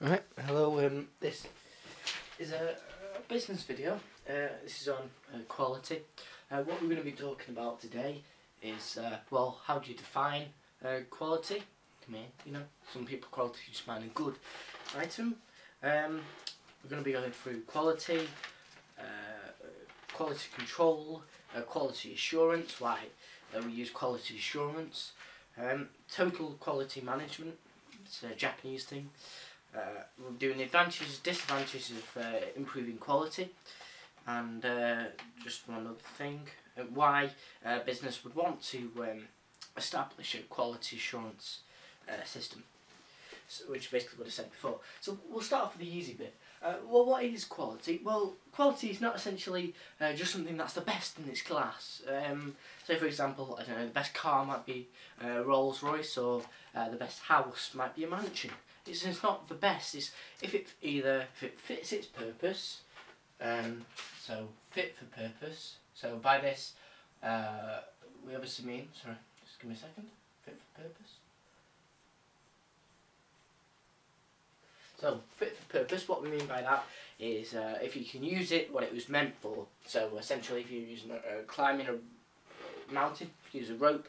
Alright, hello, this is a business video. This is on quality. What we're going to be talking about today is, well, how do you define quality? I mean, you know, some people quality just mean a good item. We're going to be going through quality, quality control, quality assurance, why we use quality assurance, total quality management, it's a Japanese thing. We're doing advantages, disadvantages of improving quality, and just one other thing, why a business would want to establish a quality assurance system, which is basically what I said before. So we'll start off with the easy bit. Well, what is quality? Well, quality is not essentially just something that's the best in its class. So for example, I don't know, the best car might be Rolls Royce, or the best house might be a mansion. It's not the best. It's if it fits its purpose. So fit for purpose. So by this, we obviously mean. Sorry, just give me a second. Fit for purpose. So fit for purpose. What we mean by that is if you can use it what it was meant for. So essentially, if you're using climbing a mountain, if you use a rope,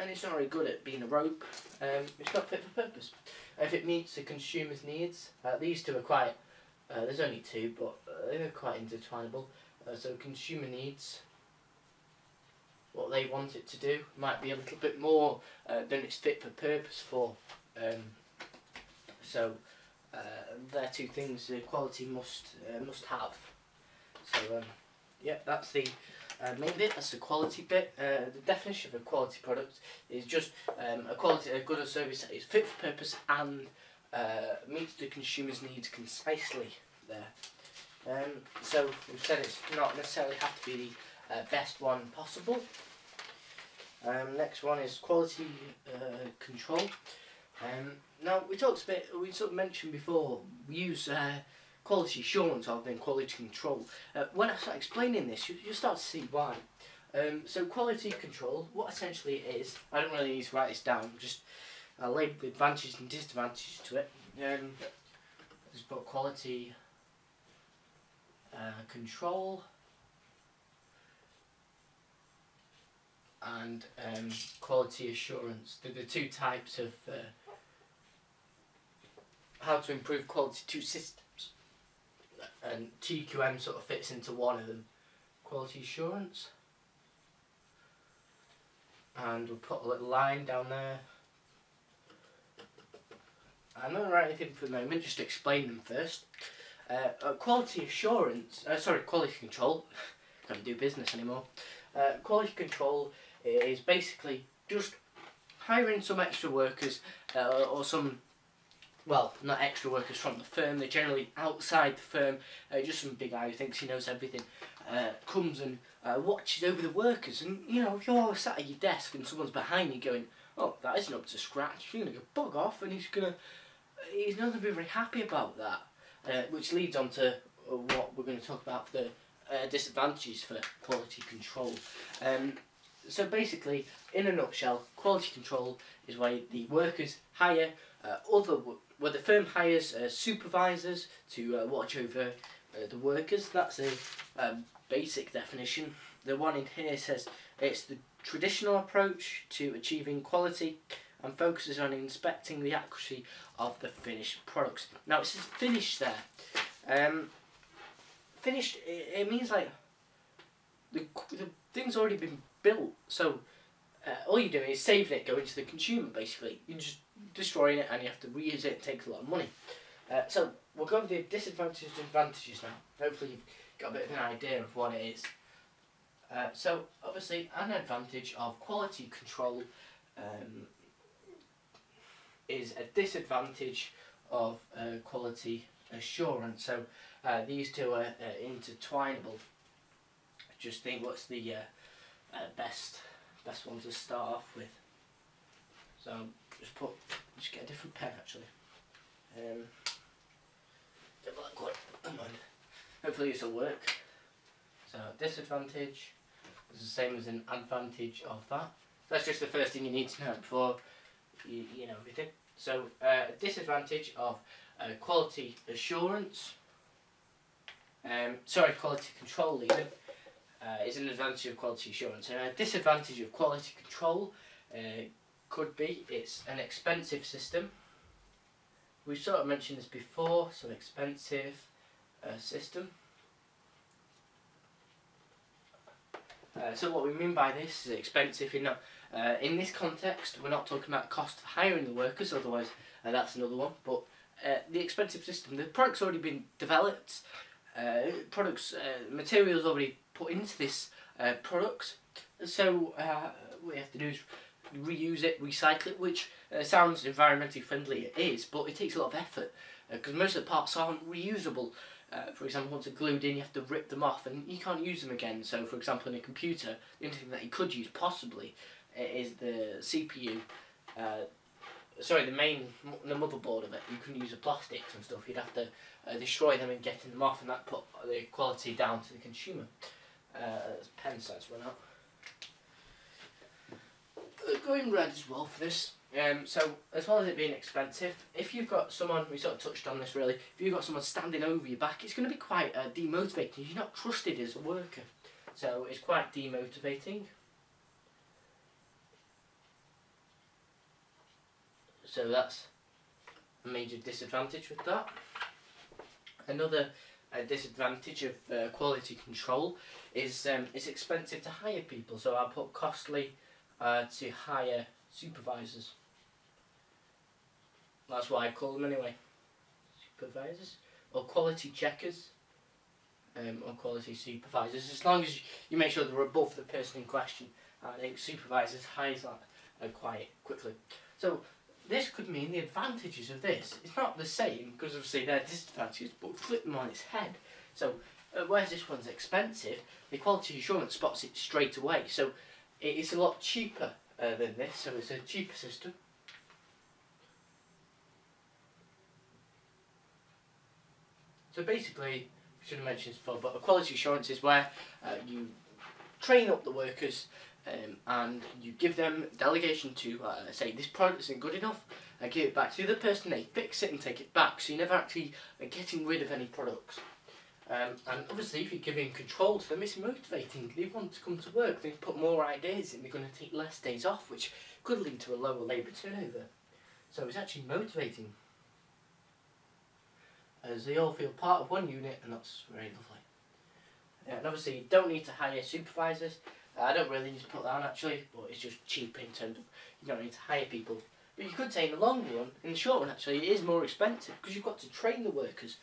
and it's not very good at being a rope, it's not fit for purpose. If it meets the consumer's needs, these two are quite, there's only two, but they're quite intertwinable. So consumer needs, what they want it to do, might be a little bit more than it's fit for purpose for. So they're two things the quality must have. So yeah, that's the main bit. That's the quality bit. The definition of a quality product is just a good or service that is fit for purpose and meets the consumer's needs concisely. There. So we've said it's not necessarily have to be the best one possible. Next one is quality control. Now we sort of mentioned before, we use quality assurance rather than quality control. When I start explaining this, you'll start to see why. So quality control, what essentially it is, I don't really need to write this down, just label the advantages and disadvantages to it. Just put quality control and quality assurance. They're the two types of how to improve quality to systems. And TQM sort of fits into one of them. Quality assurance. And we'll put a little line down there. I'm not going to write anything for the moment, just to explain them first. Quality assurance, quality control. Can't do business anymore. Quality control is basically just hiring some extra workers or some, well, not extra workers from the firm, they're generally outside the firm, just some big guy who thinks he knows everything, comes and watches over the workers. And you know, if you're sat at your desk and someone's behind you going, oh, that isn't up to scratch, you're going to go bug off, and he's not going to be very happy about that, which leads on to what we're going to talk about for the disadvantages for quality control. So basically, in a nutshell, quality control is where the workers hire where the firm hires supervisors to watch over the workers. That's a basic definition. The one in here says it's the traditional approach to achieving quality and focuses on inspecting the accuracy of the finished products. Now it says finished there. Finished, it means like the thing's already been built, so all you're doing is saving it, going to the consumer basically. You're just destroying it and you have to reuse it, it takes a lot of money. So we'll go over the disadvantages and advantages now. Hopefully you've got a bit of an idea of what it is. So obviously an advantage of quality control is a disadvantage of quality assurance. So these two are intertwinable. Just think what's the best one to start off with. So just get a different pen actually. The black one. Come on. Hopefully this will work. So disadvantage is the same as an advantage of that. That's just the first thing you need to know before you know everything. So disadvantage of quality assurance, quality control even, is an advantage of quality assurance. And a disadvantage of quality control could be it's an expensive system. We've sort of mentioned this before, so expensive system. So what we mean by this is expensive in this context. We're not talking about the cost of hiring the workers, otherwise that's another one. But the expensive system, the product's already been developed, materials already put into this product. So what you have to do is reuse it, recycle it, which sounds environmentally friendly. It is, but it takes a lot of effort because most of the parts aren't reusable. For example, once they're glued in, you have to rip them off and you can't use them again. So for example, in a computer, the only thing that you could use possibly is the CPU, the motherboard of it. You can use the plastics and stuff. You'd have to destroy them and getting them off, and that put the quality down to the consumer. Pen size run out. Going red as well for this. So as well as it being expensive, if you've got someone, we sort of touched on this really, if you've got someone standing over your back, it's going to be quite demotivating. You're not trusted as a worker, so it's quite demotivating. So that's a major disadvantage with that. Another disadvantage of quality control is it's expensive to hire people. So I'll put costly to hire supervisors. That's what I call them anyway. Supervisors or quality checkers, or quality supervisors. As long as you make sure they're above the person in question. I think supervisors hire that quite quickly. So this could mean the advantages of this. It's not the same because obviously they're disadvantages, but flip them on its head. So whereas this one's expensive, the quality assurance spots it straight away. So it is a lot cheaper than this. So it's a cheaper system. So basically, I should have mentioned this before, but a quality assurance is where you train up the workers and you give them delegation to say this product isn't good enough, give it back to the other person, they fix it and take it back, so you're never actually getting rid of any products. And obviously if you're giving control to them, it's motivating. They want to come to work, they put more ideas in, they're going to take less days off, which could lead to a lower labour turnover. So it's actually motivating, as they all feel part of one unit, and that's very lovely. And obviously you don't need to hire supervisors. I don't really need to put that on actually, but it's just cheap in terms of you don't need to hire people. But you could say in the long run, in the short run actually, it is more expensive because you've got to train the workers,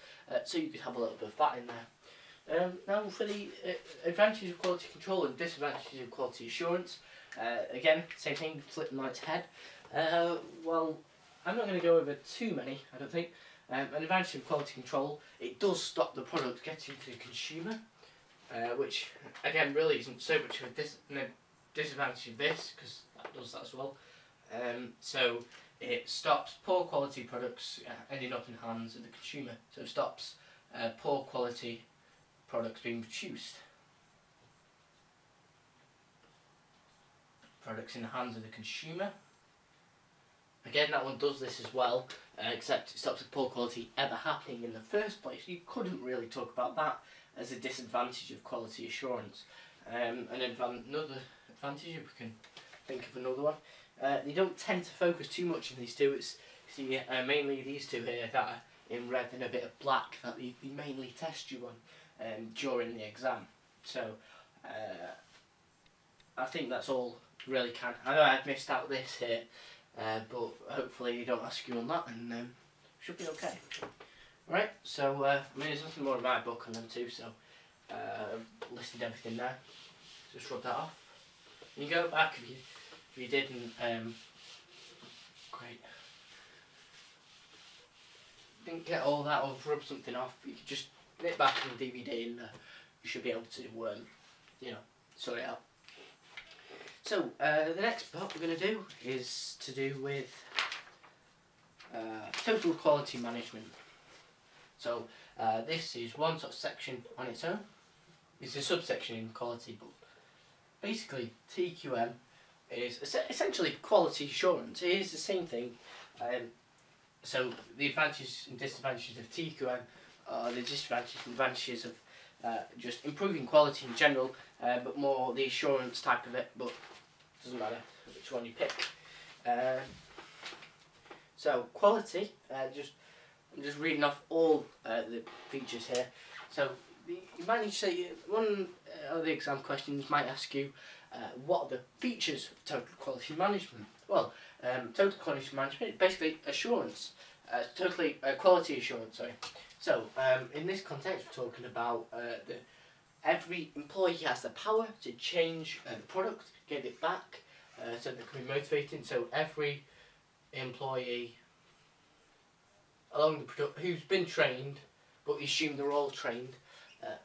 so you could have a little bit of that in there. Now for the advantages of quality control and disadvantages of quality assurance, again, same thing, flip them on its head. Well, I'm not going to go over too many, I don't think. An advantage of quality control, it does stop the product getting to the consumer, which again really isn't so much of a disadvantage of this, because that does that as well. So it stops poor quality products ending up in the hands of the consumer. So it stops poor quality products being produced. Products in the hands of the consumer. Again, that one does this as well, except it stops the poor quality ever happening in the first place. You couldn't really talk about that as a disadvantage of quality assurance. Another advantage, if we can think of another one, they don't tend to focus too much on these two. It's mainly these two here that are in red and a bit of black that they mainly test you on during the exam. So I think that's all really can. I know I've missed out this here. But hopefully they don't ask you on that, and should be okay. Right, so I mean there's nothing more in my book on them too, so I've listed everything there. Just rub that off. You can go back if you didn't. Great. Didn't get all that or rub something off. You could just nip back in the DVD, and you should be able to, sort it out. So, the next part we're going to do is to do with total quality management. So, this is one sort of section on its own. It's a subsection in quality, but basically TQM is essentially quality assurance. It is the same thing. So the advantages and disadvantages of TQM are the disadvantages and advantages of just improving quality in general, but more the assurance type of it, but it doesn't matter which one you pick. So quality, I'm just reading off all the features here. So you might need to say, one of the exam questions might ask you, what are the features of total quality management? Well, total quality management is basically assurance, totally quality assurance. Sorry. So in this context, we're talking about every employee has the power to change the product, get it back, so that can be motivating. So every employee along the product who's been trained, but we assume they're all trained,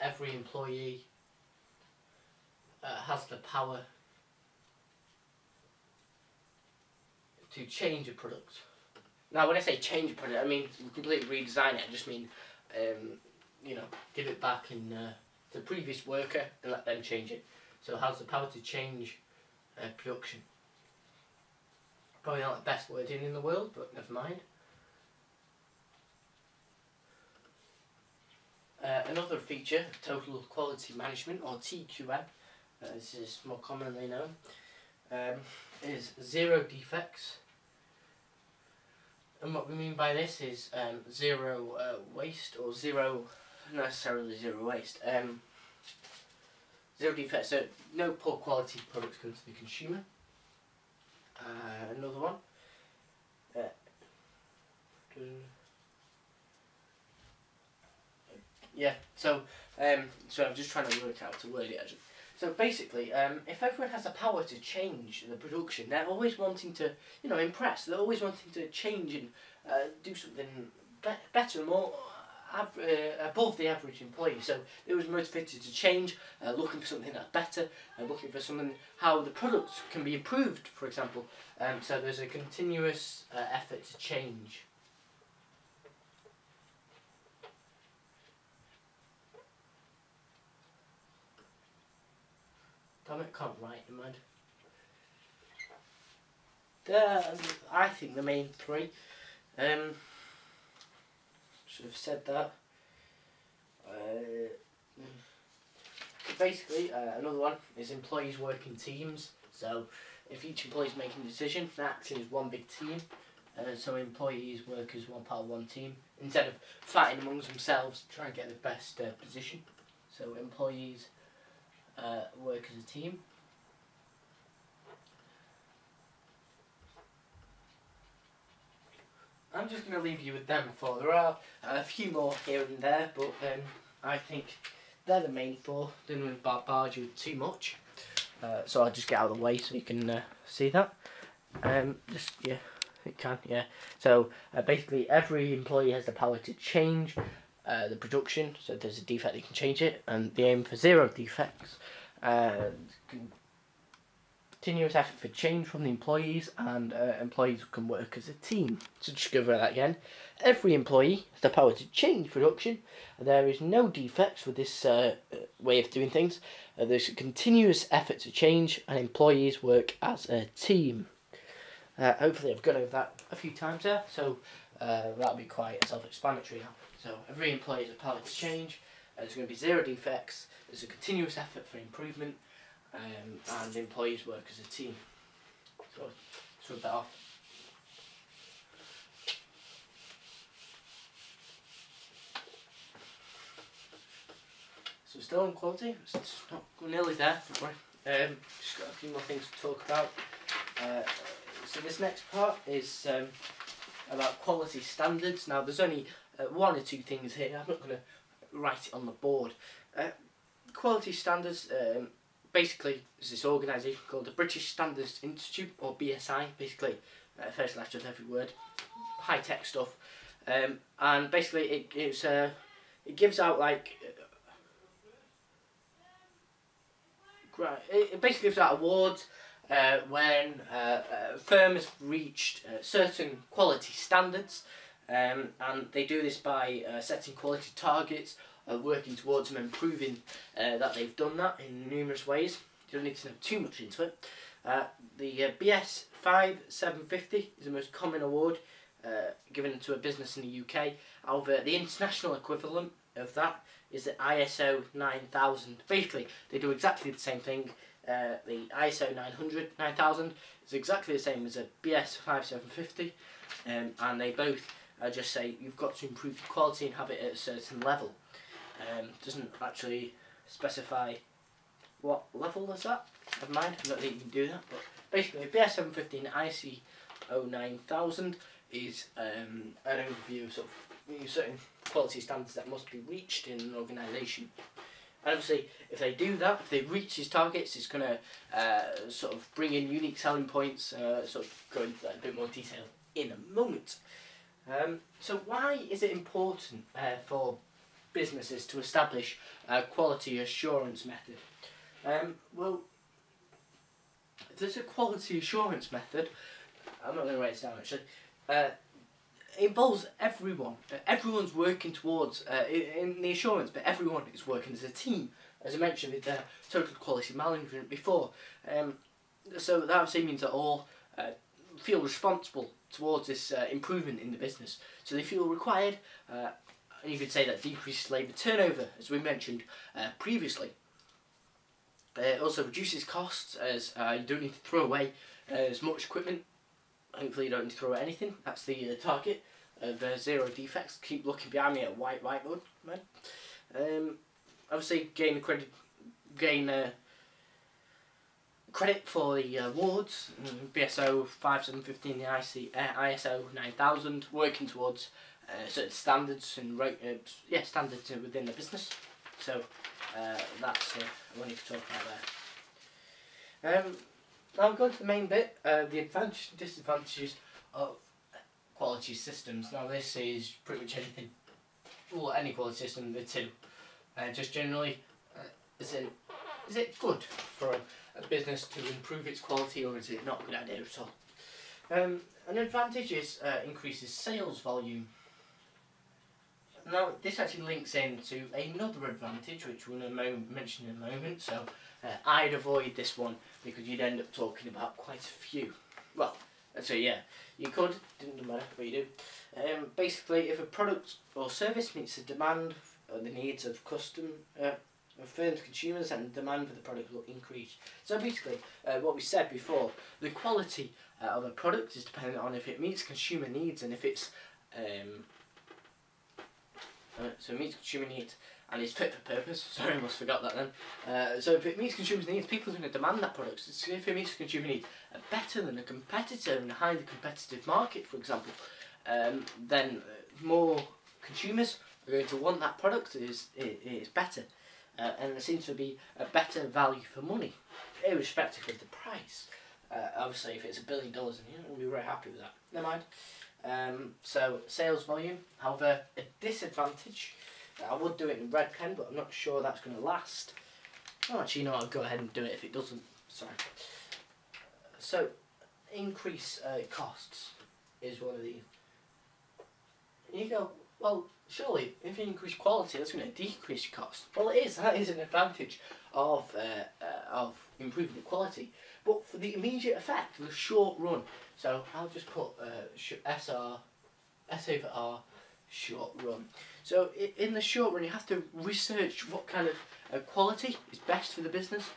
every employee has the power to change a product. Now, when I say change a product, I mean completely redesign it. I just mean, you know, give it back in the previous worker and let them change it. So it has the power to change production. Probably not the best wording in the world, but never mind. Another feature of total quality management, or TQM, this is more commonly known, is zero defects. And what we mean by this is zero waste, or zero, not necessarily zero waste, zero defects, so no poor quality products come to the consumer. Another one. Yeah, so I'm just trying to work out how to word it actually. So basically, if everyone has the power to change the production, they're always wanting to, you know, impress. They're always wanting to change and do something better, more above the average employee. So they was motivated to change, looking for something that's better, looking for something how the products can be improved, for example. So there's a continuous effort to change. Damn it, can't write in mind. I think the main three. Should have said that. So basically, another one is employees work in teams. So if each employee is making a decision, they're acting as one big team. So employees work as one part of one team instead of fighting amongst themselves to try and get the best position. So employees work as a team. I'm just going to leave you with them four. There are a few more here and there, but I think they're the main four. Didn't want to bombard you with too much, so I'll just get out of the way so you can see that. Just yeah, it can yeah. So basically, every employee has the power to change the production. So if there's a defect, they can change it, and they aim for zero defects. Continuous effort for change from the employees, and employees can work as a team. So just go over that again. Every employee has the power to change production. There is no defects with this way of doing things. There's a continuous effort to change, and employees work as a team. Hopefully I've gone over that a few times there, so that'll be quite self-explanatory now. So every employee has the power to change. There's going to be zero defects. There's a continuous effort for improvement. And employees work as a team. So let's rub that off. So still on quality, it's not nearly there, don't worry. Just got a few more things to talk about. So this next part is about quality standards. Now there's only one or two things here. I'm not going to write it on the board. Quality standards. Basically, there's this organisation called the British Standards Institute, or BSI, basically, first letter of every word, high-tech stuff, and basically it gives out like, it basically gives out awards when a firm has reached certain quality standards, and they do this by setting quality targets, working towards them, and proving that they've done that in numerous ways. You don't need to know too much into it. The BS 5750 is the most common award given to a business in the UK. However, the international equivalent of that is the ISO 9000. Basically, they do exactly the same thing. The ISO 9000 is exactly the same as a BS 5750, and they both just say you've got to improve your quality and have it at a certain level. Doesn't actually specify what level is that. Never mind, I don't think you can do that. But basically, BS 750 and ISO 9000 is an overview of sort of certain quality standards that must be reached in an organisation. And obviously, if they do that, if they reach these targets, it's going to sort of bring in unique selling points. Sort of go into that in a bit more detail in a moment. So why is it important for businesses to establish a quality assurance method? Well, if there's a quality assurance method, I'm not going to write it down actually. It involves everyone. Everyone's working towards in the assurance, but everyone is working as a team. As I mentioned with the total quality management before, so that obviously means that all feel responsible towards this improvement in the business. So they feel required, and you could say that decreases labour turnover, as we mentioned previously. It also reduces costs, as you don't need to throw away as much equipment. Hopefully you don't need to throw away anything. That's the target of zero defects. Keep looking behind me at whiteboard, man. Obviously gain credit for the awards. BSO 5715, the ISO 9000, working towards certain standards and standards within the business. So that's what you can talk about there. Now going to the main bit, the advantages and disadvantages of quality systems. Now this is pretty much anything, well, any quality system, the two. Just generally, is it good for a business to improve its quality, or is it not a good idea at all? An advantage is increases sales volume. Now this actually links into another advantage, which we're going to mention in a moment. So I'd avoid this one because you'd end up talking about quite a few. Well, so yeah, you could, didn't matter, but you do. Basically, if a product or service meets the demand or the needs of firms, consumers, and the demand for the product will increase. So basically, what we said before, the quality of a product is dependent on if it meets consumer needs and if it's so it meets consumer needs and is fit for purpose. Sorry, I almost forgot that then. So if it meets consumer needs, people are going to demand that product. So if it meets consumer needs better than a competitor in a highly competitive market, for example, then more consumers are going to want that product. It is better. And there seems to be a better value for money, irrespective of the price. Obviously, if it's $1 billion, you'll be very happy with that. Never mind. So sales volume. However, a disadvantage. I would do it in red pen, but I'm not sure that's going to last. Oh, actually, no, I'll go ahead and do it if it doesn't. Sorry. So, increase costs is one of the. And you go, well, surely if you increase quality, that's going to decrease your cost. Well, it is. That is an advantage of improving the quality. But for the immediate effect, the short run. So I'll just put S over R, short run. So in the short run, you have to research what kind of quality is best for the business,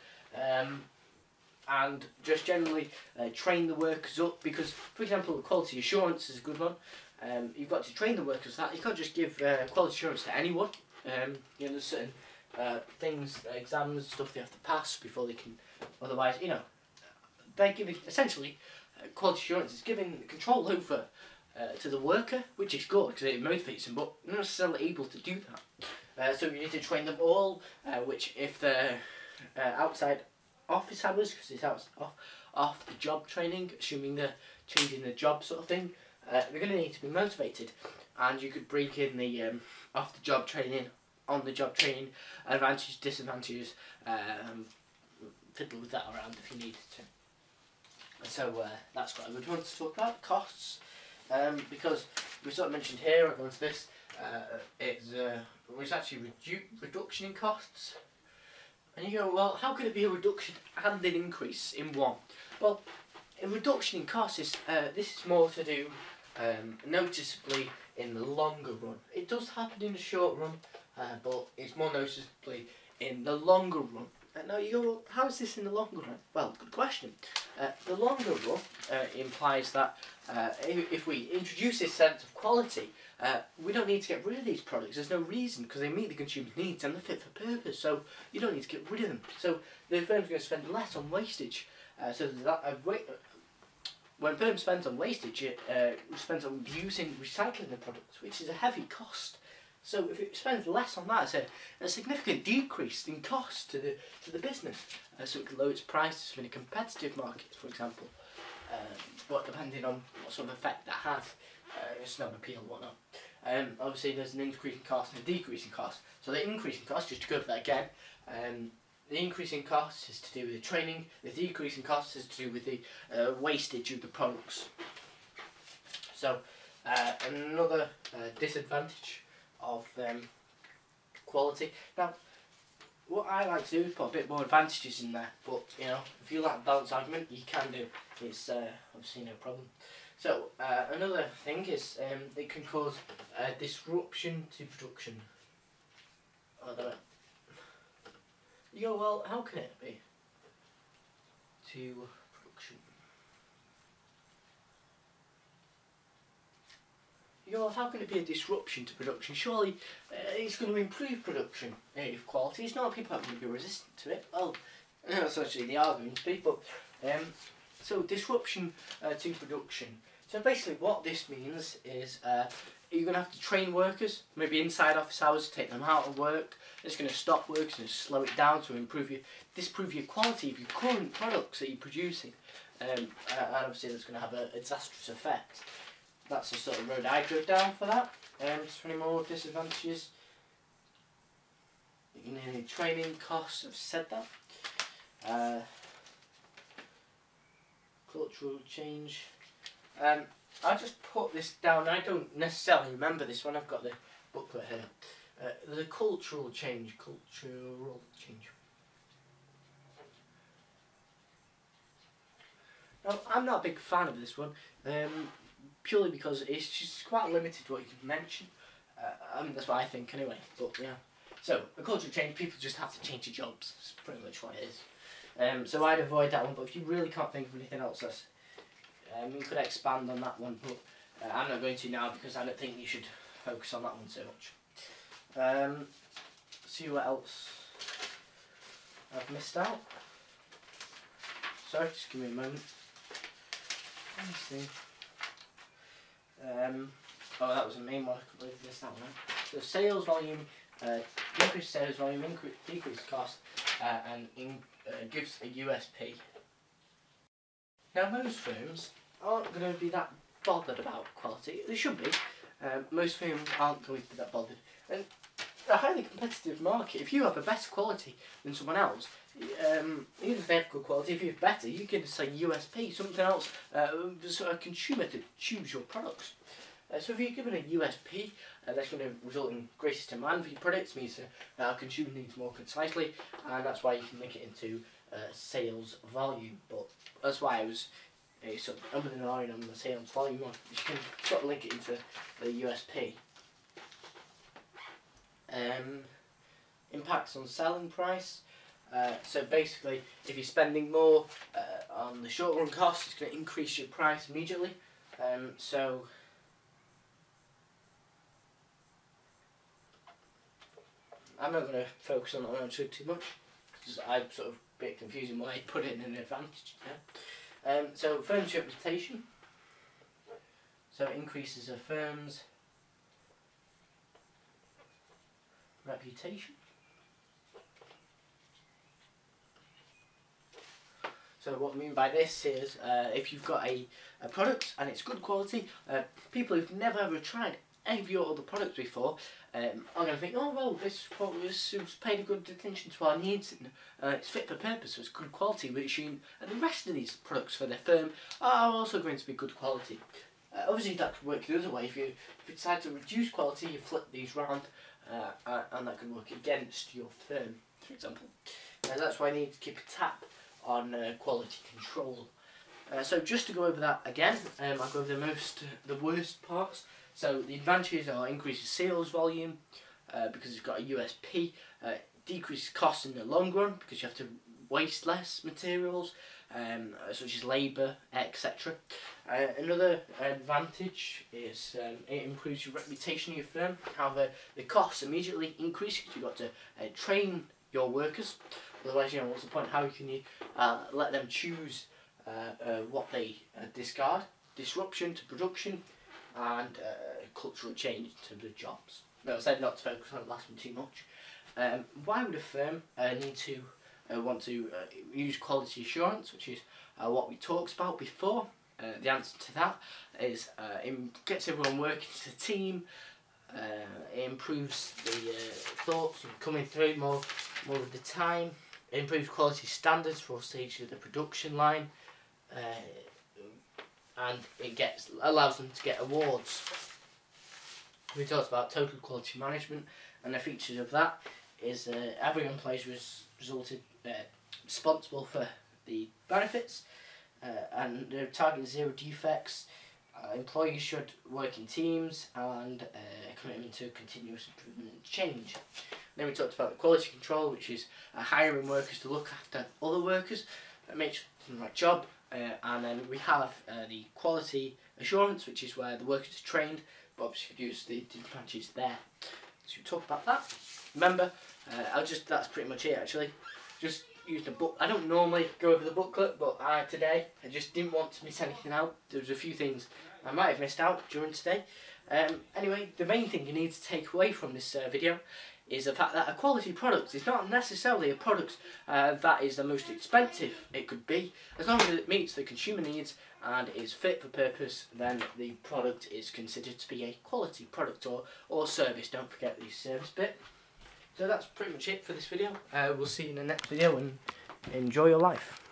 and just generally train the workers up. Because, for example, quality assurance is a good one. You've got to train the workers that you can't just give quality assurance to anyone. There's certain things, exams, stuff they have to pass before they can. Otherwise, they're giving essentially quality assurance is giving control over to the worker, which is good because it motivates them, but not necessarily able to do that. So you need to train them all. Which, if they're outside office hours, because it's off the job training, assuming they're changing the job sort of thing. They're going to need to be motivated, and you could bring in the off-the-job training, on-the-job training, advantages, disadvantages, fiddle with that around if you needed to. So that's quite a good one to talk about, costs, because we sort of mentioned here, I'll go into this, it's actually reduction in costs. And you go, well, how could it be a reduction and an increase in one? Well, a reduction in costs is, this is more to do noticeably in the longer run. It does happen in the short run, but it's more noticeably in the longer run. Now you go, well, how is this in the longer run? Well, good question. The longer run implies that if we introduce this sense of quality, we don't need to get rid of these products. There's no reason, because they meet the consumer's needs and they're fit for purpose, so you don't need to get rid of them. So the firm's going to spend less on wastage. When firms spend on wastage, it spends on using recycling the products, which is a heavy cost. So if it spends less on that, it's a significant decrease in cost to the business. So it can lower its prices in a competitive market, for example. But depending on what sort of effect that has, it's not appeal and whatnot. Obviously there's an increase in cost and a decrease in cost. So the increase in cost, just to go over that again, the increase in costs is to do with the training, the decrease in costs is to do with the wastage of the products. So another disadvantage of quality. Now, what I like to do is put a bit more advantages in there, but you know, if you like a balanced argument, you can do. It's obviously no problem. So another thing is it can cause disruption to production. I don't know. You go, well, how can it be to production? You go, well, how can it be a disruption to production? Surely it's going to improve production if quality. It's not people are going to be resistant to it. Well, that's actually the argument to be, but so disruption to production. So basically what this means is you're going to have to train workers, maybe inside office hours, take them out of work. It's going to stop work, it's going to slow it down to disprove your quality of your current products that you're producing. And obviously that's going to have a disastrous effect. That's the sort of road I go down for that. Just any more disadvantages? You need training costs, I've said that. Cultural change. I just put this down. I don't necessarily remember this one. I've got the booklet here. The cultural change. Now, I'm not a big fan of this one, purely because it's just quite limited what you can mention. That's what I think anyway. But yeah. So a cultural change. People just have to change their jobs. That's pretty much what it is. So I'd avoid that one. But if you really can't think of anything else, that's you could expand on that one, but I'm not going to now because I don't think you should focus on that one so much. See what else I've missed out. Sorry, just give me a moment. Let me see. Oh, that was the main one. I completely missed that one. So sales volume, increased sales volume, decreased cost, and gives a USP. Now most firms aren't going to be that bothered about quality. They should be. Most firms aren't going to be that bothered. And a highly competitive market, if you have a better quality than someone else, even if they have good quality, if you have better, you can say USP, something else, so a consumer to choose your products. So if you're given a USP, that's going to result in greater demand for your products, means our consumer needs more concisely, and that's why you can link it into sales volume. But that's why I was sort of umming and ahhing on the sales volume one. You can sort of link it into the USP. Impacts on selling price. So basically, if you're spending more on the short run costs, it's going to increase your price immediately. So I'm not going to focus on that one too much because I'm sort of a bit confusing why I put it in an advantage. Yeah? So firm's reputation. So it increases a firm's reputation. So what I mean by this is if you've got a product and it's good quality, people who've never ever tried any of your other products before are going to think, oh well, this was paid a good attention to our needs and it's fit for purpose, so it's good quality, which and the rest of these products for their firm are also going to be good quality. Obviously that could work the other way. If you decide to reduce quality, you flip these round and that could work against your firm, for example. That's why I need to keep a tap on quality control. So just to go over that again, I'll go over the worst parts. So the advantages are increases sales volume because it's got a USP, decreases costs in the long run because you have to waste less materials, such as labour, etc. Another advantage is it improves your reputation of your firm. However, the costs immediately increase because you've got to train your workers. Otherwise, what's the point? How can you let them choose what they discard? Disruption to production and cultural change in terms of jobs. No, I said not to focus on the last one too much. Why would a firm need to want to use quality assurance, which is what we talked about before? The answer to that is it gets everyone working as a team. It improves the thoughts coming through more of the time. It improves quality standards for all stages of the production line, and it allows them to get awards. We talked about total quality management, and the features of that is every employee is responsible for the benefits, and they're targeting 0 defects. Employees should work in teams, and a commitment to continuous improvement and change. Then we talked about the quality control, which is hiring workers to look after other workers, make sure they're doing the right job. And then we have the quality assurance, which is where the workers are trained, but obviously use the advantages there. So we talk about that. Remember, that's pretty much it actually. Just used a book. I don't normally go over the booklet, but today I just didn't want to miss anything out. There was a few things I might have missed out during today. Anyway, the main thing you need to take away from this video is the fact that a quality product is not necessarily a product that is the most expensive it could be. As long as it meets the consumer needs and is fit for purpose, then the product is considered to be a quality product or service. Don't forget the service bit. So that's pretty much it for this video. We'll see you in the next video, and enjoy your life.